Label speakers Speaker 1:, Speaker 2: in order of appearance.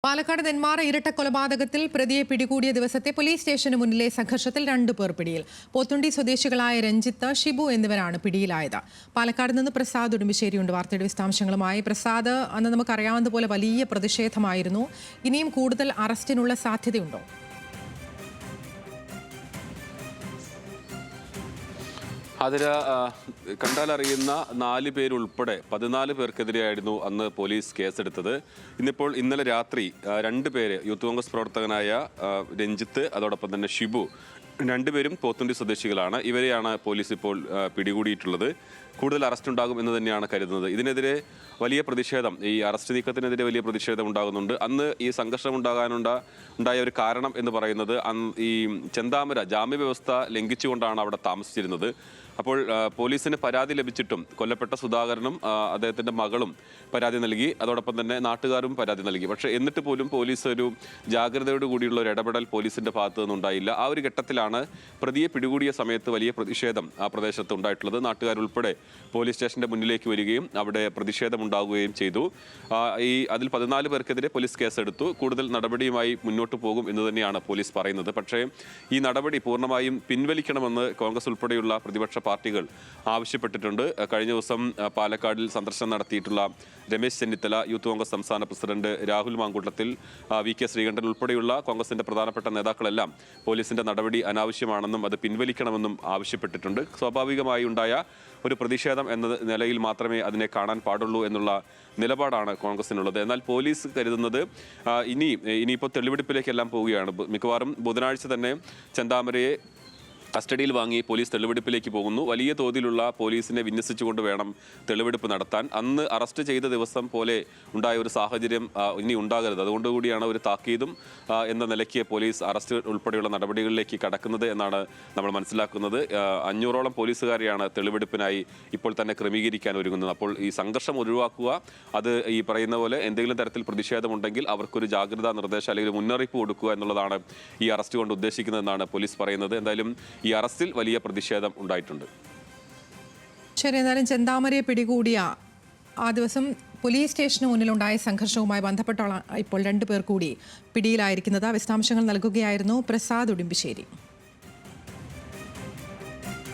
Speaker 1: പാലക്കാട് നെന്മാറ ഇരട്ട കൊലപാതകത്തിൽ പ്രതിയെ പിടികൂടിയ ദിവസത്തെ പോലീസ് സ്റ്റേഷന് മുന്നിലെ സംഘർഷത്തിൽ 2 പേർ പിടിയിൽ. പോത്തുണ്ടി സ്വദേശികളായ രഞ്ജിത്ത്, ഷിബു എന്നിവരാണ് പിടിയിലായത്. പാലക്കാട് നിന്ന് പ്രസാദ് ഉടുമ്പിശ്ശേരിയുണ്ട് വാർത്തയുടെ വിശദാംശങ്ങളുമായി. പ്രസാദ്, അന്ന് നമുക്കറിയാവുന്നതുപോലെ വലിയ പ്രതിഷേധമായിരുന്നു. ഇനിയും കൂടുതൽ അറസ്റ്റിനുള്ള സാധ്യതയുണ്ടോ?
Speaker 2: അതിൽ കണ്ടാലറിയുന്ന 4 പേരുൾപ്പെടെ 14 പേർക്കെതിരെയായിരുന്നു അന്ന് പോലീസ് കേസെടുത്തത്. ഇന്നലെ രാത്രി 2 പേര്, യൂത്ത് കോൺഗ്രസ് പ്രവർത്തകനായ രഞ്ജിത്ത്, അതോടൊപ്പം തന്നെ ഷിബു, 2 പേരും പോത്തുണ്ടി സ്വദേശികളാണ്. ഇവരെയാണ് പോലീസ് ഇപ്പോൾ പിടികൂടിയിട്ടുള്ളത്. കൂടുതൽ അറസ്റ്റ് ഉണ്ടാകും എന്ന് തന്നെയാണ് കരുതുന്നത്. ഇതിനെതിരെ വലിയ പ്രതിഷേധം, ഈ അറസ്റ്റ് നീക്കത്തിനെതിരെ വലിയ പ്രതിഷേധം ഉണ്ടാകുന്നുണ്ട്. അന്ന് ഈ സംഘർഷം ഉണ്ടായ ഒരു കാരണം എന്ന് പറയുന്നത്, ഈ ചെന്താമര ജാമ്യ വ്യവസ്ഥ ലംഘിച്ചുകൊണ്ടാണ് അവിടെ താമസിച്ചിരുന്നത്. അപ്പോൾ പോലീസിന് പരാതി ലഭിച്ചിട്ടും കൊല്ലപ്പെട്ട സുധാകരനും അദ്ദേഹത്തിൻ്റെ മകളും പരാതി നൽകി, അതോടൊപ്പം തന്നെ നാട്ടുകാരും പരാതി നൽകി. പക്ഷേ എന്നിട്ട് പോലും പോലീസ് ഒരു ജാഗ്രതയോട് കൂടിയുള്ള ഒരു ഇടപെടൽ പോലീസിൻ്റെ ഭാഗത്തു നിന്നുണ്ടായില്ല. ആ ഒരു ഘട്ടത്തിലാണ് പ്രതിയെ പിടികൂടിയ സമയത്ത് വലിയ പ്രതിഷേധം ആ പ്രദേശത്ത് ഉണ്ടായിട്ടുള്ളത്. നാട്ടുകാരുൾപ്പെടെ പോലീസ് സ്റ്റേഷന്റെ മുന്നിലേക്ക് വരികയും അവിടെ പ്രതിഷേധമുണ്ടാകുകയും ചെയ്തു. അതിൽ 14 പേർക്കെതിരെ പോലീസ് കേസെടുത്തു. കൂടുതൽ നടപടിയുമായി മുന്നോട്ട് പോകും എന്ന് തന്നെയാണ് പോലീസ് പറയുന്നത്. പക്ഷേ ഈ നടപടി പൂർണ്ണമായും പിൻവലിക്കണമെന്ന് കോൺഗ്രസ് ഉൾപ്പെടെയുള്ള പ്രതിപക്ഷ പാർട്ടികൾ ആവശ്യപ്പെട്ടിട്ടുണ്ട്. കഴിഞ്ഞ ദിവസം പാലക്കാടിൽ സന്ദർശനം നടത്തിയിട്ടുള്ള രമേശ് ചെന്നിത്തല, യൂത്ത് കോൺഗ്രസ് സംസ്ഥാന president Rahul Mamkootathil, V K Sreekandan ഉൾപ്പെടെയുള്ള കോൺഗ്രസിന്റെ പ്രധാനപ്പെട്ട നേതാക്കളെല്ലാം പോലീസിന്റെ നടപടി അനാവശ്യമാണെന്നും അത് പിൻവലിക്കണമെന്നും ആവശ്യപ്പെട്ടിട്ടുണ്ട്. സ്വാഭാവികമായി ഉണ്ടായ ഒരു പ്രതിഷേധം എന്ന നിലയിൽ മാത്രമേ അതിനെ കാണാൻ പാടുള്ളൂ എന്നുള്ള നിലപാടാണ് കോൺഗ്രസിനുള്ളത്. എന്നാൽ പോലീസ് കരുതുന്നത് ഇനിയിപ്പോൾ തെളിവെടുപ്പിലേക്കെല്ലാം പോവുകയാണ്. മിക്കവാറും ബുധനാഴ്ച തന്നെ ചെന്താമരയെ കസ്റ്റഡിയിൽ വാങ്ങി പോലീസ് തെളിവെടുപ്പിലേക്ക് പോകുന്നു. വലിയ തോതിലുള്ള പോലീസിനെ വിന്യസിച്ചുകൊണ്ട് വേണം തെളിവെടുപ്പ് നടത്താൻ. അന്ന് അറസ്റ്റ് ചെയ്ത ദിവസം പോലെ ഉണ്ടായ ഒരു സാഹചര്യം ഇനി ഉണ്ടാകരുത്. അതുകൊണ്ടുകൂടിയാണ് ഒരു താക്കീതും എന്ന നിലയ്ക്ക് പോലീസ് അറസ്റ്റ് ഉൾപ്പെടെയുള്ള നടപടികളിലേക്ക് കടക്കുന്നത് എന്നാണ് നമ്മൾ മനസ്സിലാക്കുന്നത്. 500ഓളം പോലീസുകാരെയാണ് തെളിവെടുപ്പിനായി ഇപ്പോൾ തന്നെ ക്രമീകരിക്കാൻ ഒരുങ്ങുന്നത്. അപ്പോൾ ഈ സംഘർഷം ഒഴിവാക്കുക, അത് ഈ പറയുന്ന പോലെ എന്തെങ്കിലും തരത്തിൽ പ്രതിഷേധമുണ്ടെങ്കിൽ അവർക്കൊരു ജാഗ്രതാ നിർദ്ദേശം അല്ലെങ്കിൽ മുന്നറിയിപ്പ് കൊടുക്കുക എന്നുള്ളതാണ് ഈ അറസ്റ്റ് കൊണ്ട് ഉദ്ദേശിക്കുന്നതെന്നാണ് പോലീസ് പറയുന്നത്. എന്തായാലും ഈ അറസ്റ്റിൽ വലിയ പ്രതിഷേധം ഉണ്ടായിട്ടുണ്ട്.
Speaker 1: ശരി, എന്നാലും ചെന്താമരയെ പിടികൂടിയ ആ ദിവസം പോലീസ് സ്റ്റേഷന് മുന്നിലുണ്ടായ സംഘർഷവുമായി ബന്ധപ്പെട്ടാണ് ഇപ്പോൾ 2 പേർ കൂടി പിടിയിലായിരിക്കുന്നത്. വിശദാംശങ്ങൾ നൽകുകയായിരുന്നു പ്രസാദ് ഉടുമ്പിശ്ശേരി.